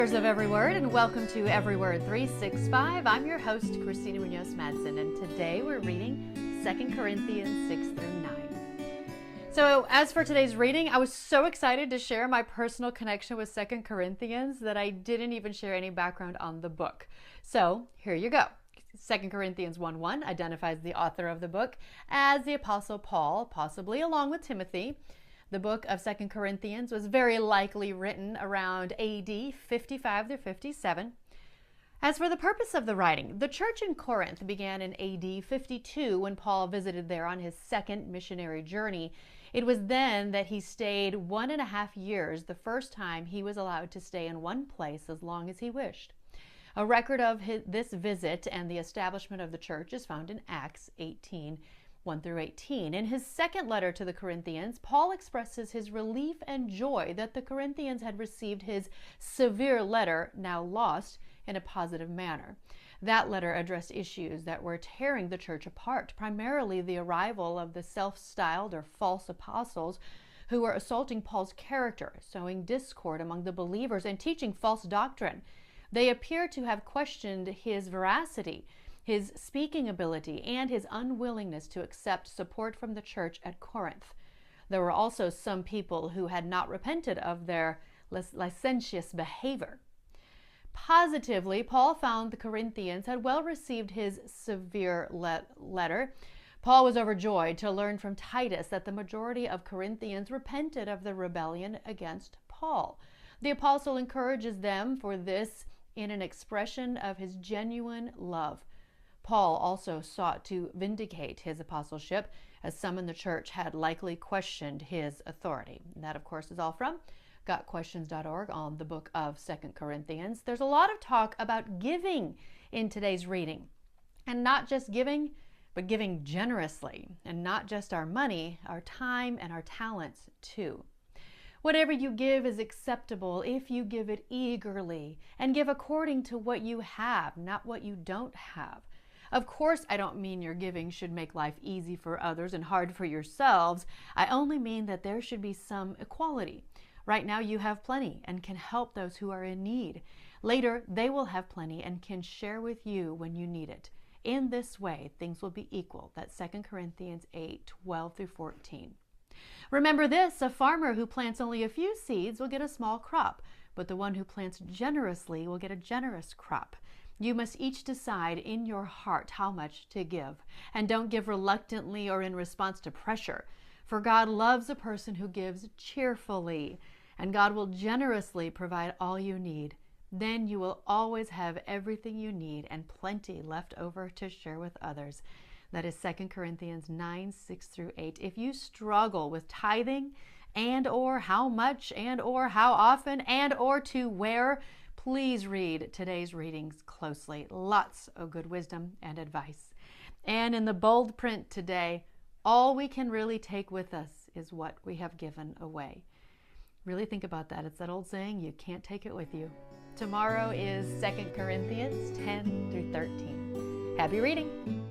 Of Every Word, and welcome to Every Word 365. I'm your host, Christina Madsen, and today we're reading 2 Corinthians 6 through 9. So as for today's reading, I was so excited to share my personal connection with 2 Corinthians that I didn't even share any background on the book. So here you go. 2 Corinthians 1:1 identifies the author of the book as the Apostle Paul, possibly along with Timothy. The book of 2 Corinthians was very likely written around AD 55 through 57. As for the purpose of the writing, the church in Corinth began in AD 52 when Paul visited there on his second missionary journey. It was then that he stayed 1.5 years, the first time he was allowed to stay in one place as long as he wished. A record of this visit and the establishment of the church is found in Acts 18:1 through 18. In his second letter to the Corinthians, Paul expresses his relief and joy that the Corinthians had received his severe letter, now lost, in a positive manner. That letter addressed issues that were tearing the church apart, primarily the arrival of the self-styled or false apostles who were assaulting Paul's character, sowing discord among the believers, and teaching false doctrine. They appear to have questioned his veracity, his speaking ability, and his unwillingness to accept support from the church at Corinth. There were also some people who had not repented of their licentious behavior. Positively, Paul found the Corinthians had well received his severe letter. Paul was overjoyed to learn from Titus that the majority of Corinthians repented of the rebellion against Paul. The apostle encourages them for this in an expression of his genuine love. Paul also sought to vindicate his apostleship, as some in the church had likely questioned his authority. And that, of course, is all from gotquestions.org on the book of 2 Corinthians. There's a lot of talk about giving in today's reading. And not just giving, but giving generously. And not just our money, our time, and our talents, too. Whatever you give is acceptable if you give it eagerly and give according to what you have, not what you don't have. Of course, I don't mean your giving should make life easy for others and hard for yourselves. I only mean that there should be some equality. Right now you have plenty and can help those who are in need. Later, they will have plenty and can share with you when you need it. In this way, things will be equal. That's 2 Corinthians 8:12 through 14. Remember this, a farmer who plants only a few seeds will get a small crop, but the one who plants generously will get a generous crop. You must each decide in your heart how much to give, and don't give reluctantly or in response to pressure, for God loves a person who gives cheerfully, and God will generously provide all you need. Then you will always have everything you need and plenty left over to share with others. That is 2 Corinthians 9:6 through 8. If you struggle with tithing and or how much and or how often and or to where, please read today's readings closely. Lots of good wisdom and advice. And in the bold print today, all we can really take with us is what we have given away. Really think about that. It's that old saying, you can't take it with you. Tomorrow is 2 Corinthians 10 through 13. Happy reading.